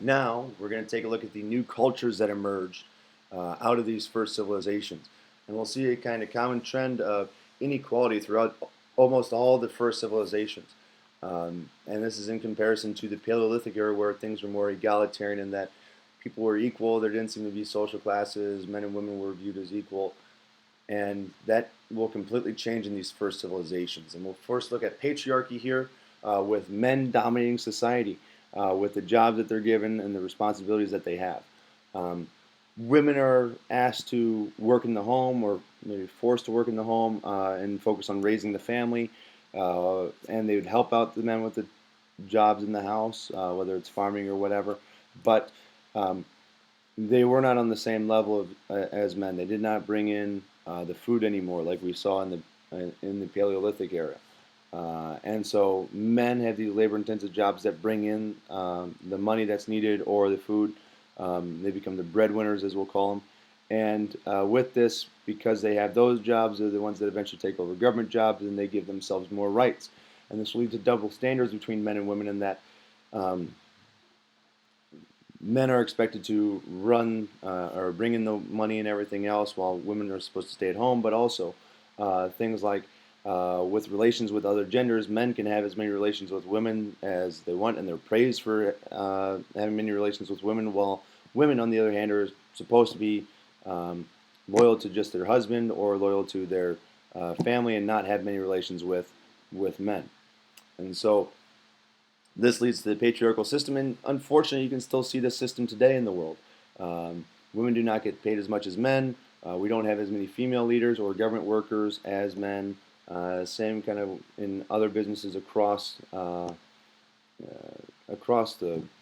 Now we're going to take a look at the new cultures that emerged out of these first civilizations. And we'll see a kind of common trend of inequality throughout almost all the first civilizations. And this is in comparison to the Paleolithic era where things were more egalitarian in that people were equal. There didn't seem to be social classes. Men and women were viewed as equal. And that will completely change in these first civilizations. And we'll first look at patriarchy here with men dominating society, with the jobs that they're given and the responsibilities that they have. Um, Women are asked to work in the home or maybe forced to work in the home and focus on raising the family. And they would help out the men with the jobs in the house, whether it's farming or whatever. But um, they were not on the same level as men. They did not bring in the food anymore, like we saw in the Paleolithic era. And so men have these labor-intensive jobs that bring in the money that's needed or the food. They become the breadwinners, as we'll call them. And with this, because they have those jobs, they're the ones that eventually take over government jobs, and they give themselves more rights. And this will lead to double standards between men and women in that um, men are expected to run or bring in the money and everything else, while women are supposed to stay at home. But also things like with relations with other genders, men can have as many relations with women as they want, and they're praised for having many relations with women, while women, on the other hand, are supposed to be um, loyal to just their husband or loyal to their family and not have many relations with men. And so this leads to the patriarchal system, and unfortunately, you can still see this system today in the world. Women do not get paid as much as men. We don't have as many female leaders or government workers as men. Same kind of in other businesses across the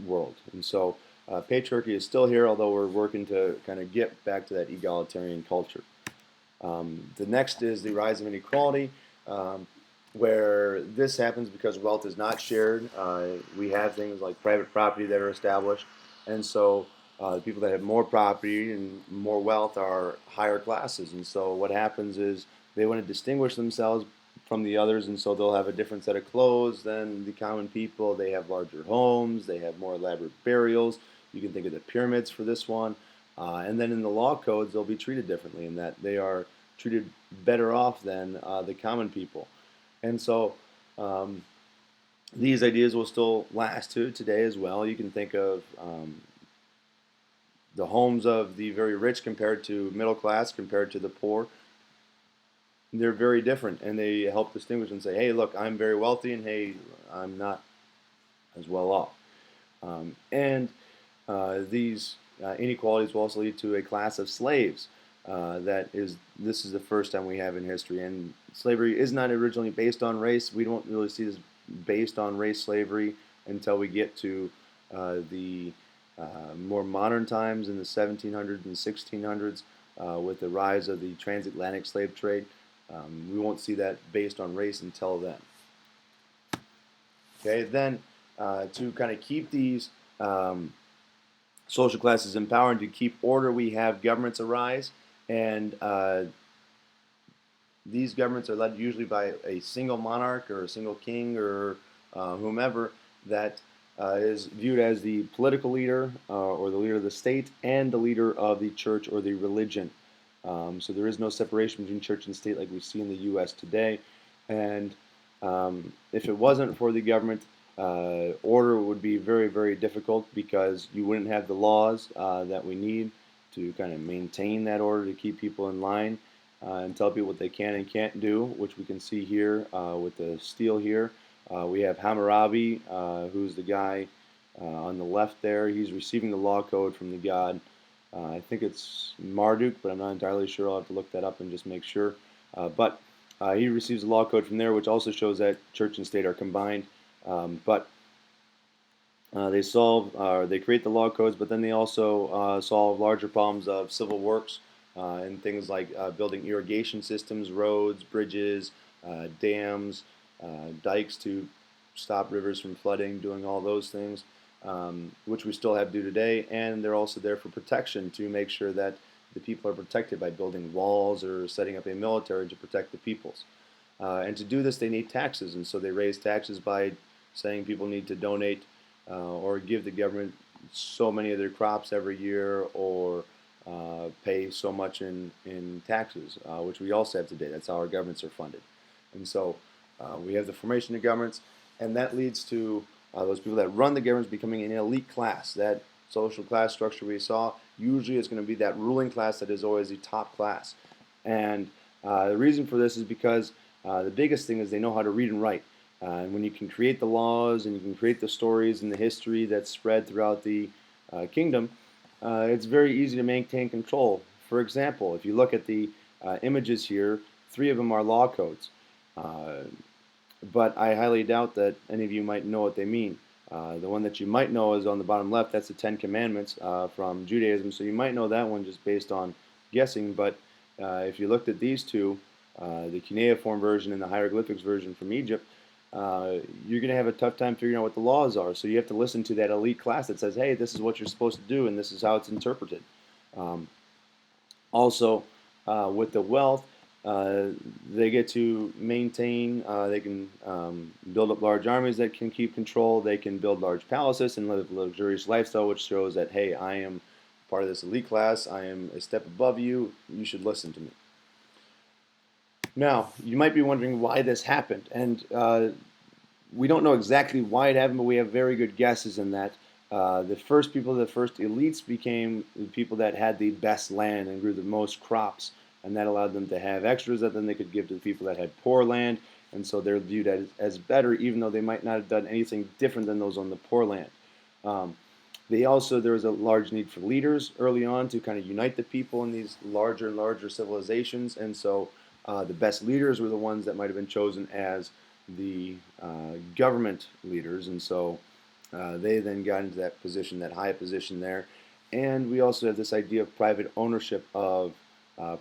world. And so patriarchy is still here, although we're working to kind of get back to that egalitarian culture. The next is the rise of inequality, where this happens because wealth is not shared. We have things like private property that are established, and so the people that have more property and more wealth are higher classes. And so what happens is they want to distinguish themselves from the others, and so they'll have a different set of clothes than the common people. They have larger homes. They have more elaborate burials. You can think of the pyramids for this one. And then in the law codes, they'll be treated differently in that they are treated better off than the common people. And so um, these ideas will still last to today as well. You can think of the homes of the very rich compared to middle class compared to the poor. They're very different, and they help distinguish and say, hey, look, I'm very wealthy, and hey, I'm not as well off. And these inequalities will also lead to a class of slaves. This is the first time we have in history, and slavery is not originally based on race. We don't really see this based on race slavery until we get to the more modern times in the 1700s and 1600s with the rise of the transatlantic slave trade. We won't see that based on race until then. Okay, then to kind of keep these social classes in power and to keep order, we have governments arise, and these governments are led usually by a single monarch or a single king or whomever that is viewed as the political leader or the leader of the state and the leader of the church or the religion. So there is no separation between church and state like we see in the U.S. today. And if it wasn't for the government, order would be very, very difficult because you wouldn't have the laws that we need to kind of maintain that order to keep people in line and tell people what they can and can't do, which we can see here with the steel here. We have Hammurabi, who's the guy on the left there. He's receiving the law code from the god. I think it's Marduk, but I'm not entirely sure. I'll have to look that up and just make sure. But he receives the law code from there, which also shows that church and state are combined. But they create the law codes, but then they also solve larger problems of civil works and things like building irrigation systems, roads, bridges, dams, dikes to stop rivers from flooding, doing all those things. Which we still have to do today, and they're also there for protection to make sure that the people are protected by building walls or setting up a military to protect the peoples. And to do this, they need taxes, and so they raise taxes by saying people need to donate or give the government so many of their crops every year, or pay so much in taxes, which we also have today. That's how our governments are funded. And so we have the formation of governments, and that leads to those people that run the governments becoming an elite class. That social class structure we saw usually is going to be that ruling class that is always the top class. And the reason for this is because the biggest thing is they know how to read and write. And when you can create the laws and you can create the stories and the history that's spread throughout the kingdom, it's very easy to maintain control. For example, if you look at the images here, 3 of them are law codes. Uh, but I highly doubt that any of you might know what they mean. The one that you might know is on the bottom left. That's the 10 Commandments from Judaism. So you might know that one just based on guessing. But if you looked at these two, the cuneiform version and the hieroglyphics version from Egypt, you're going to have a tough time figuring out what the laws are. So you have to listen to that elite class that says, hey, this is what you're supposed to do, and this is how it's interpreted. Um, Also, with the wealth, they get to maintain, they can build up large armies that can keep control, they can build large palaces and live a luxurious lifestyle, which shows that, hey, I am part of this elite class, I am a step above you, you should listen to me. Now, you might be wondering why this happened, and we don't know exactly why it happened, but we have very good guesses in that. The first people, the first elites became the people that had the best land and grew the most crops, and that allowed them to have extras that then they could give to the people that had poor land, and so they're viewed as better, even though they might not have done anything different than those on the poor land. Um, there was a large need for leaders early on to kind of unite the people in these larger and larger civilizations, and so the best leaders were the ones that might have been chosen as the government leaders, and so they then got into that position, that high position there. And we also have this idea of private ownership of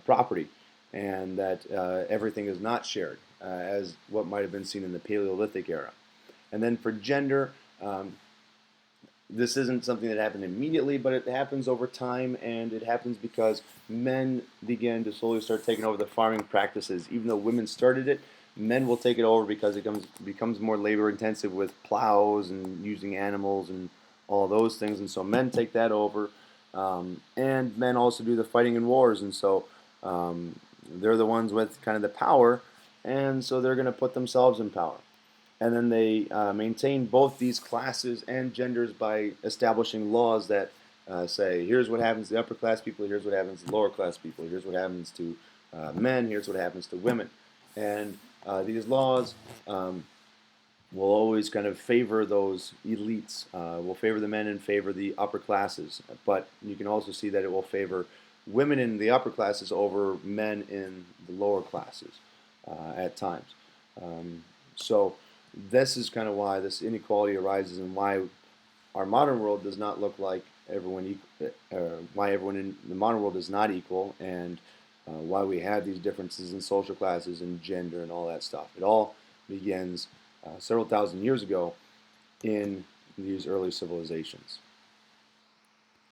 property, and that everything is not shared, as what might have been seen in the Paleolithic era. And then for gender, this isn't something that happened immediately, but it happens over time, and it happens because men began to slowly start taking over the farming practices. Even though women started it, men will take it over because it becomes more labor intensive with plows and using animals and all those things. And so men take that over, and men also do the fighting in wars. And so they're the ones with kind of the power, and so they're going to put themselves in power. And then they maintain both these classes and genders by establishing laws that say, here's what happens to the upper class people, here's what happens to lower class people, here's what happens to men, here's what happens to women. And these laws will always kind of favor those elites, will favor the men and favor the upper classes. But you can also see that it will favor women in the upper classes over men in the lower classes at times. So this is kind of why this inequality arises, and why our modern world does not look like why everyone in the modern world is not equal, and why we have these differences in social classes and gender and all that stuff. It all begins several thousand years ago in these early civilizations.